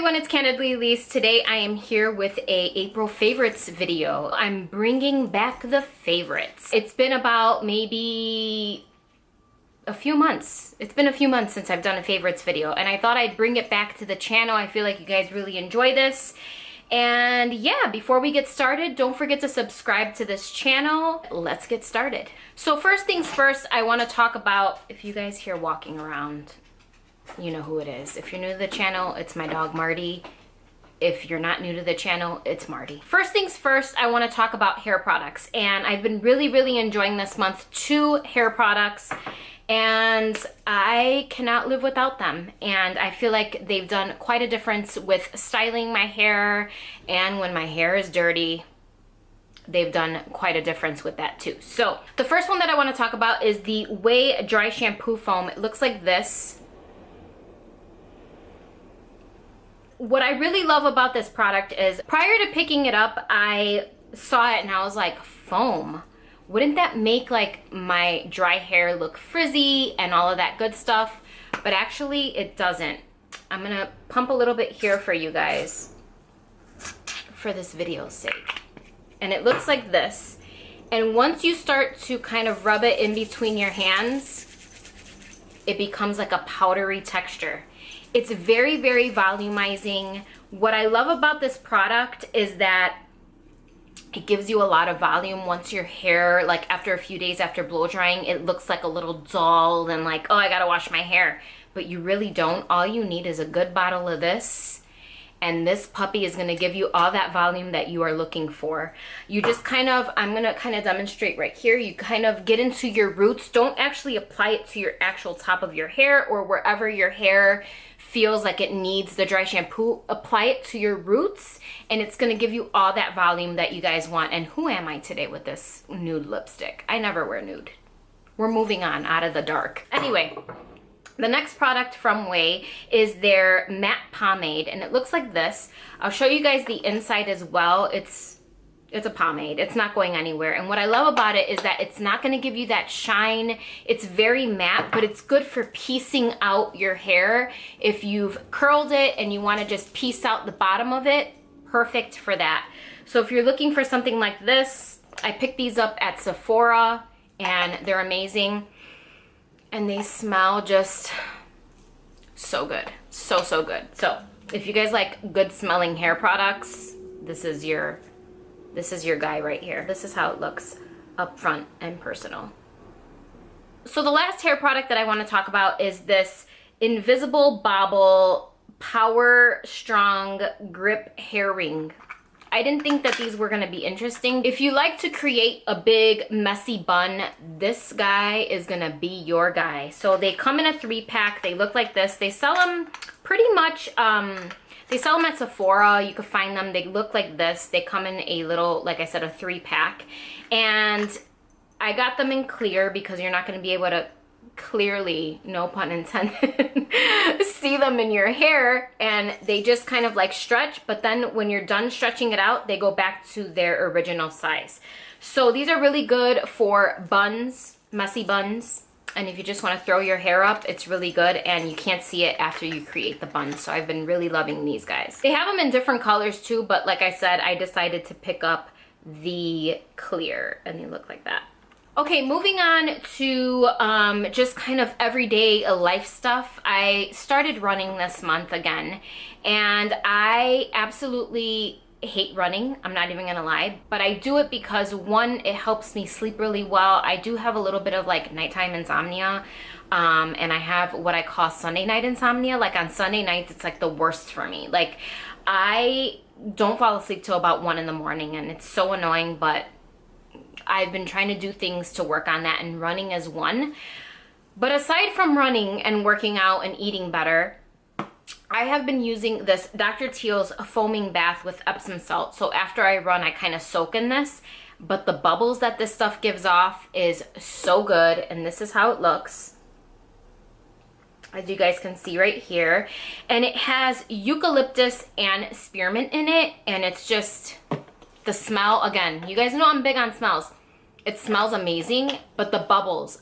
everyone, it's Candidly Elyse. Today I am here with a April favorites video. I'm bringing back the favorites. It's been about maybe a few months. It's been a few months since I've done a favorites video, and I thought I'd bring it back to the channel. I feel like you guys really enjoy this. And yeah, before we get started, don't forget to subscribe to this channel. Let's get started. So first things first, I want to talk about, if you guys hear walking around, you know who it is. If you're new to the channel, it's my dog Marty. If you're not new to the channel, it's Marty. First things first, I want to talk about hair products, and I've been really enjoying this month 2 hair products, and I cannot live without them. And I feel like they've done quite a difference with styling my hair, and when my hair is dirty, they've done quite a difference with that too. So the first one that I want to talk about is the Ouai Dry Shampoo Foam. It looks like this. What I really love about this product is, prior to picking it up, I saw it and I was like, foam? Wouldn't that make like my dry hair look frizzy and all of that good stuff? But actually it doesn't. I'm gonna pump a little bit here for you guys for this video's sake. And it looks like this. And once you start to kind of rub it in between your hands, it becomes like a powdery texture. It's very volumizing. What I love about this product is that it gives you a lot of volume once your hair, like after a few days after blow drying, it looks like a little dull and like, oh, I gotta wash my hair. But you really don't. All you need is a good bottle of this, and this puppy is gonna give you all that volume that you are looking for. You just kind of, I'm gonna kind of demonstrate right here. You kind of get into your roots. Don't actually apply it to your actual top of your hair or wherever your hair feels like it needs the dry shampoo. Apply it to your roots, and it's gonna give you all that volume that you guys want. And who am I today with this nude lipstick? I never wear nude. We're moving on out of the dark. Anyway, the next product from Ouai is their matte pomade, and it looks like this. I'll show you guys the inside as well. It's a pomade. It's not going anywhere. And what I love about it is that it's not going to give you that shine. It's very matte, but it's good for piecing out your hair. If you've curled it and you want to just piece out the bottom of it, perfect for that. So if you're looking for something like this, I picked these up at Sephora, and they're amazing. And they smell just so good. So good. So if you guys like good smelling hair products, this is your guy right here. This is how it looks up front and personal. So the last hair product that I want to talk about is this Invisible Bobble Power Strong Grip Hair Ring. I didn't think that these were going to be interesting. If you like to create a big messy bun, this guy is going to be your guy. So they come in a 3-pack. They look like this. They sell them pretty much, they sell them at Sephora. You can find them. They look like this. They come in a little, like I said, a 3-pack. And I got them in clear because you're not going to be able to clearly, no pun intended, see them in your hair, and they just kind of like stretch, but then when you're done stretching it out, they go back to their original size. So these are really good for buns, messy buns, and if you just want to throw your hair up, it's really good, and you can't see it after you create the bun. So I've been really loving these guys. They have them in different colors too, but like I said, I decided to pick up the clear, and they look like that. Okay, moving on to just kind of everyday life stuff. I started running this month again, and I absolutely hate running. I'm not even gonna lie, but I do it because, one, it helps me sleep really well. I do have a little bit of like nighttime insomnia, and I have what I call Sunday night insomnia. Like on Sunday nights, it's like the worst for me. Like I don't fall asleep till about 1 in the morning, and it's so annoying, but I've been trying to do things to work on that, and running is one. But aside from running and working out and eating better, I have been using this Dr. Teal's foaming bath with Epsom salt. So after I run, I kind of soak in this, but the bubbles that this stuff gives off is so good, and this is how it looks, as you guys can see right here. And it has eucalyptus and spearmint in it, and it's just, the smell, again, you guys know I'm big on smells. It smells amazing, but the bubbles,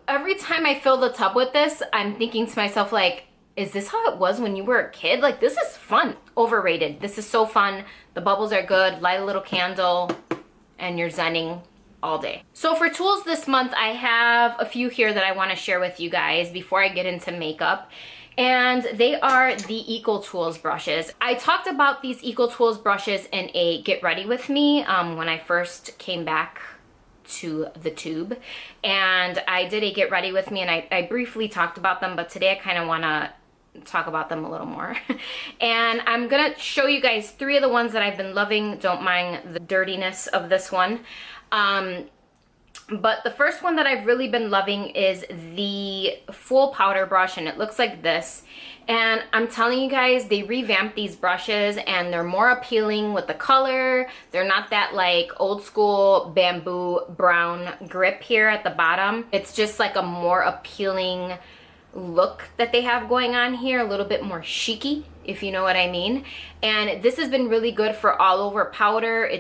every time I fill the tub with this, I'm thinking to myself like, is this how it was when you were a kid? Like, this is fun. Overrated. This is so fun. The bubbles are good. Light a little candle and you're zenning all day. So for tools this month, I have a few here that I want to share with you guys before I get into makeup. And they are the Eco Tools brushes. I talked about these Eco Tools brushes in a Get Ready With Me when I first came back to the tube. And I did a Get Ready With Me and I briefly talked about them, but today I kind of want to talk about them a little more. And I'm gonna show you guys 3 of the ones that I've been loving. Don't mind the dirtiness of this one. But the first one that I've really been loving is the full powder brush, and it looks like this. And I'm telling you guys, they revamped these brushes and they're more appealing with the color. They're not that like old school bamboo brown grip here at the bottom. It's just like a more appealing look that they have going on here, a little bit more chicy, if you know what I mean. And this has been really good for all over powder.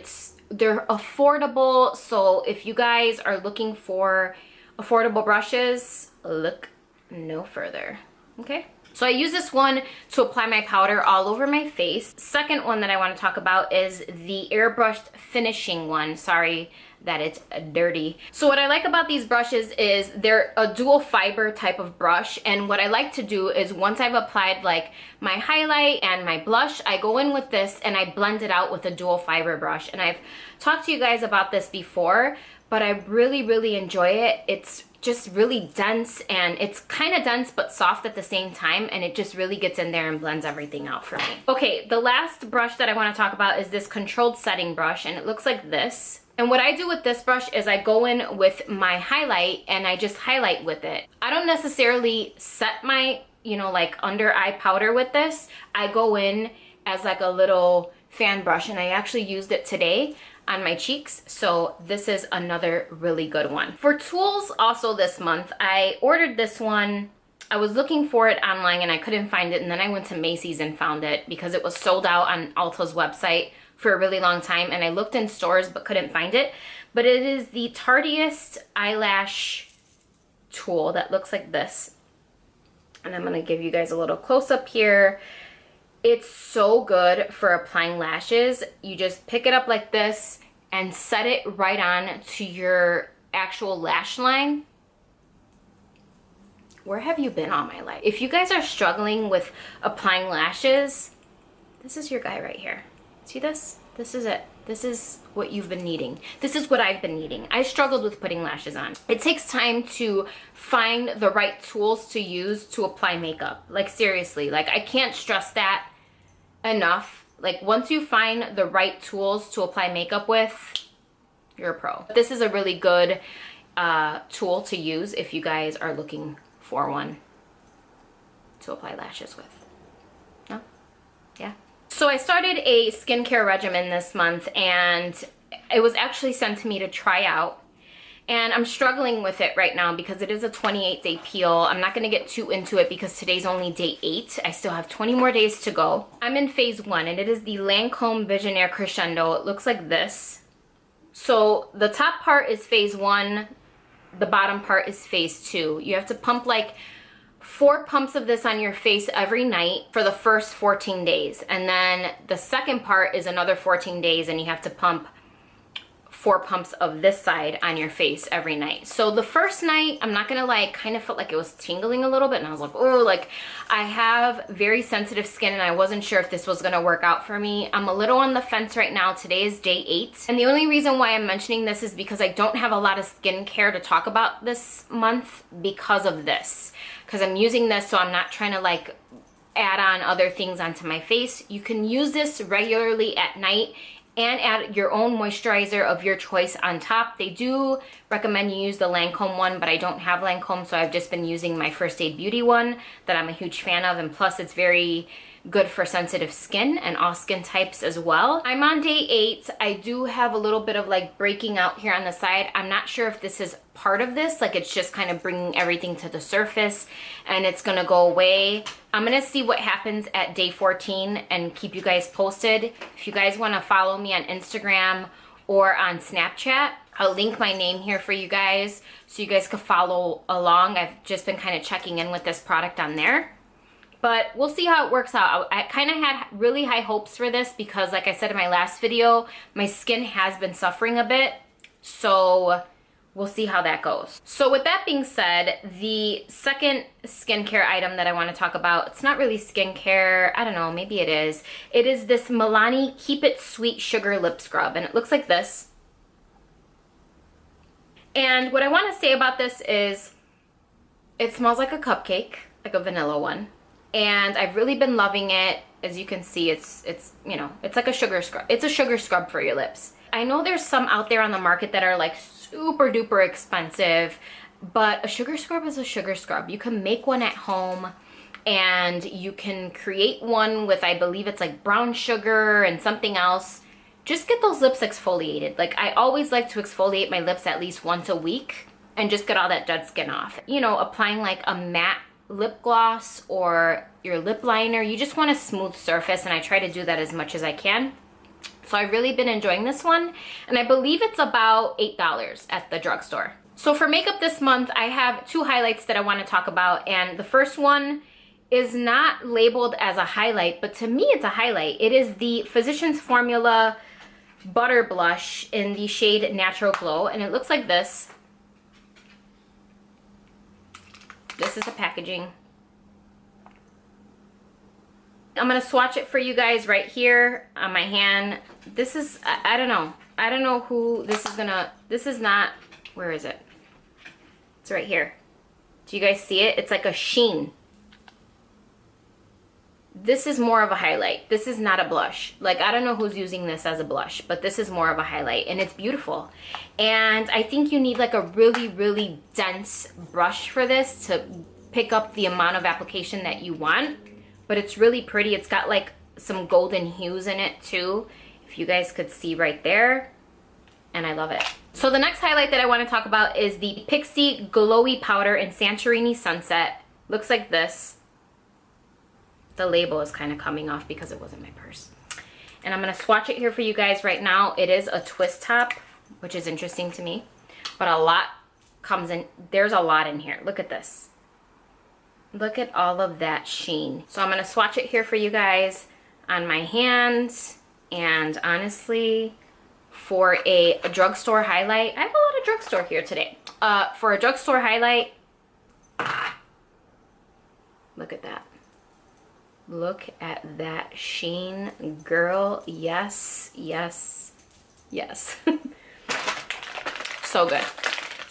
They're affordable, so if you guys are looking for affordable brushes, look no further. Okay, so I use this one to apply my powder all over my face. Second one that I want to talk about is the airbrushed finishing one. Sorry that it's dirty. So what I like about these brushes is they're a dual fiber type of brush, and what I like to do is once I've applied like my highlight and my blush, I go in with this and I blend it out with a dual fiber brush. And I've talked to you guys about this before, but I really enjoy it. It's just really dense, and it's kind of dense but soft at the same time, and it just really gets in there and blends everything out for me. Okay, the last brush that I want to talk about is this controlled setting brush, and it looks like this. And what I do with this brush is I go in with my highlight and I just highlight with it. I don't necessarily set my, you know, like under eye powder with this. I go in as like a little fan brush, and I actually used it today on my cheeks. So this is another really good one. For tools also this month, I ordered this one. I was looking for it online and I couldn't find it, and then I went to Macy's and found it because it was sold out on Ulta's website for a really long time, and I looked in stores but couldn't find it. But it is the Tarteist eyelash tool that looks like this. And I'm gonna give you guys a little close-up here. It's so good for applying lashes. You just pick it up like this and set it right on to your actual lash line. Where have you been all my life? If you guys are struggling with applying lashes, this is your guy right here. See this? This is it. This is what you've been needing. This is what I've been needing. I struggled with putting lashes on. It takes time to find the right tools to use to apply makeup. Like seriously, like I can't stress that enough. Like once you find the right tools to apply makeup with, you're a pro. This is a really good tool to use if you guys are looking for one to apply lashes with. No? Yeah. So I started a skincare regimen this month, and it was actually sent to me to try out. And I'm struggling with it right now because it is a 28-day peel. I'm not going to get too into it because today's only day 8. I still have 20 more days to go. I'm in phase 1, and it is the Lancome Visionaire Crescendo. It looks like this. So the top part is phase 1. The bottom part is phase 2. You have to pump like 4 pumps of this on your face every night for the first 14 days. And then the second part is another 14 days, and you have to pump 4 pumps of this side on your face every night. So the first night, I'm not gonna lie, kind of felt like it was tingling a little bit, and I was like, oh, like I have very sensitive skin and I wasn't sure if this was gonna work out for me. I'm a little on the fence right now. Today is day 8. And the only reason why I'm mentioning this is because I don't have a lot of skincare to talk about this month because of this. Because I'm using this, so I'm not trying to like add on other things onto my face. You can use this regularly at night and add your own moisturizer of your choice on top. They do recommend you use the Lancome one, but I don't have Lancome, so I've just been using my First Aid Beauty one that I'm a huge fan of, and plus it's very good for sensitive skin and all skin types as well. I'm on day 8. I do have a little bit of like breaking out here on the side. I'm not sure if this is part of this, like it's just kind of bringing everything to the surface and it's gonna go away. I'm gonna see what happens at day 14 and keep you guys posted. If you guys wanna follow me on Instagram or on Snapchat, I'll link my name here for you guys so you guys can follow along. I've just been kind of checking in with this product on there. but we'll see how it works out. I kind of had really high hopes for this because, like I said in my last video, my skin has been suffering a bit. So we'll see how that goes. So with that being said, the second skincare item that I want to talk about, it's not really skincare. I don't know, maybe it is. It is this Milani Keep It Sweet Sugar Lip Scrub, and it looks like this. And what I want to say about this is it smells like a cupcake, like a vanilla one. And I've really been loving it. As you can see, it's you know, it's like a sugar scrub. It's a sugar scrub for your lips. I know there's some out there on the market that are like super duper expensive, but a sugar scrub is a sugar scrub. You can make one at home and you can create one with, I believe it's like brown sugar and something else. Just get those lips exfoliated. Like, I always like to exfoliate my lips at least once a week and just get all that dead skin off. You know, applying like a matte lip gloss or your lip liner, you just want a smooth surface, and I try to do that as much as I can. So I've really been enjoying this one, and I believe it's about $8 at the drugstore. So for makeup this month, I have two highlights that I want to talk about, and the first one is not labeled as a highlight, but to me it's a highlight. It is the Physicians Formula Butter Blush in the shade Natural Glow, and it looks like this. This is the packaging. I'm gonna swatch it for you guys right here on my hand. This is, I don't know. I don't know who this is gonna, this is not, where is it? It's right here. Do you guys see it? It's like a sheen. This is more of a highlight. This is not a blush. Like, I don't know who's using this as a blush, but this is more of a highlight, and it's beautiful. And I think you need like a really, really dense brush for this to pick up the amount of application that you want. But it's really pretty. It's got like some golden hues in it too, if you guys could see right there, and I love it. So the next highlight that I want to talk about is the Pixi Glowy Powder in Santorini Sunset. Looks like this. The label is kind of coming off because it wasn't my purse. And I'm going to swatch it here for you guys right now. It is a twist top, which is interesting to me, but a lot comes in. There's a lot in here. Look at this. Look at all of that sheen. So I'm going to swatch it here for you guys on my hands. And honestly, for a drugstore highlight, I have a lot of drugstore here today. For a drugstore highlight, look at that. Look at that sheen, girl. Yes, yes, yes. So good.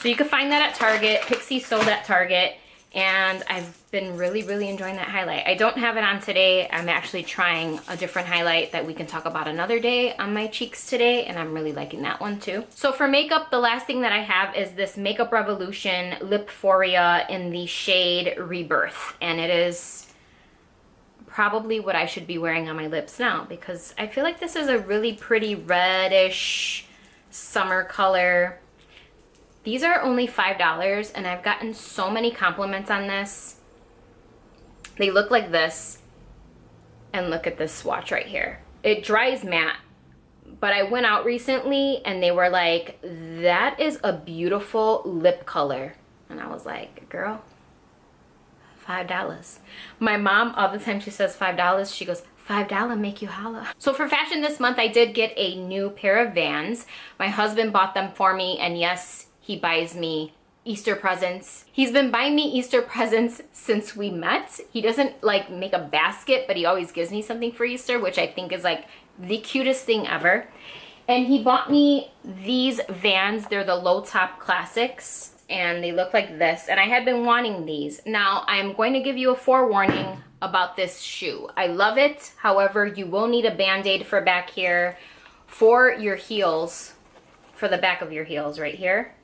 So you can find that at Target. Pixi sold at Target, and I've been really, really enjoying that highlight. I don't have it on today. I'm actually trying a different highlight that we can talk about another day on my cheeks today, and I'm really liking that one too. So for makeup, the last thing that I have is this Makeup Revolution Lipforia in the shade Rebirth, and it is probably what I should be wearing on my lips now, because I feel like this is a really pretty reddish summer color. These are only $5, and I've gotten so many compliments on this. They look like this, and look at this swatch right here. It dries matte, but I went out recently and they were like, that is a beautiful lip color. And I was like, girl, $5. My mom, all the time she says $5, she goes, $5 make you holla. So for fashion this month, I did get a new pair of Vans. My husband bought them for me, and yes, he buys me Easter presents. He's been buying me Easter presents since we met. He doesn't like make a basket, but he always gives me something for Easter, which I think is like the cutest thing ever. And he bought me these Vans. They're the low top classics, and they look like this, and I had been wanting these. Now I'm going to give you a forewarning about this shoe. I love it. However, you will need a band-aid for back here, for your heels, for the back of your heels right here,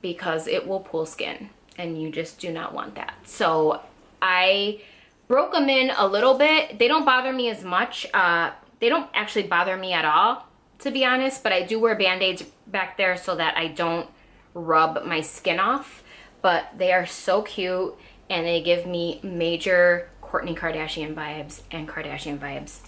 because it will pull skin, and you just do not want that. So I broke them in a little bit. They don't bother me as much. They don't actually bother me at all, to be honest, but I do wear band-aids back there so that I don't rub my skin off. But they are so cute, and they give me major Kourtney Kardashian vibes and Kardashian vibes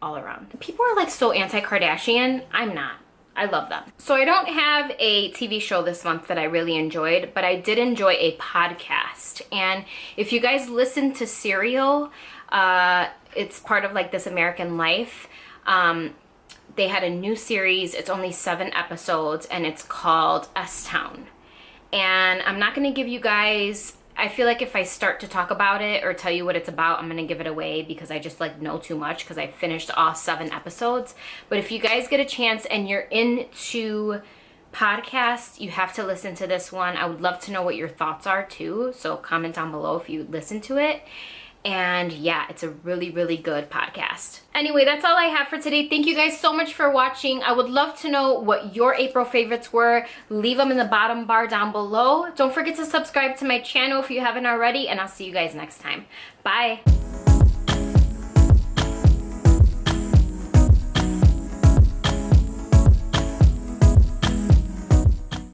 all around. People are like so anti-Kardashian. I'm not. I love them. So I don't have a TV show this month that I really enjoyed, but I did enjoy a podcast. And if you guys listen to Serial, it's part of like This American Life. They had a new series. It's only 7 episodes and it's called S-Town. And I'm not going to give you guys, I feel like if I start to talk about it or tell you what it's about, I'm going to give it away because I just like know too much because I finished all 7 episodes. But if you guys get a chance and you're into podcasts, you have to listen to this one. I would love to know what your thoughts are too. So comment down below if you listen to it. And yeah, it's a really, really good podcast. Anyway, that's all I have for today. Thank you guys so much for watching. I would love to know what your April favorites were. Leave them in the bottom bar down below. Don't forget to subscribe to my channel if you haven't already, and I'll see you guys next time. Bye.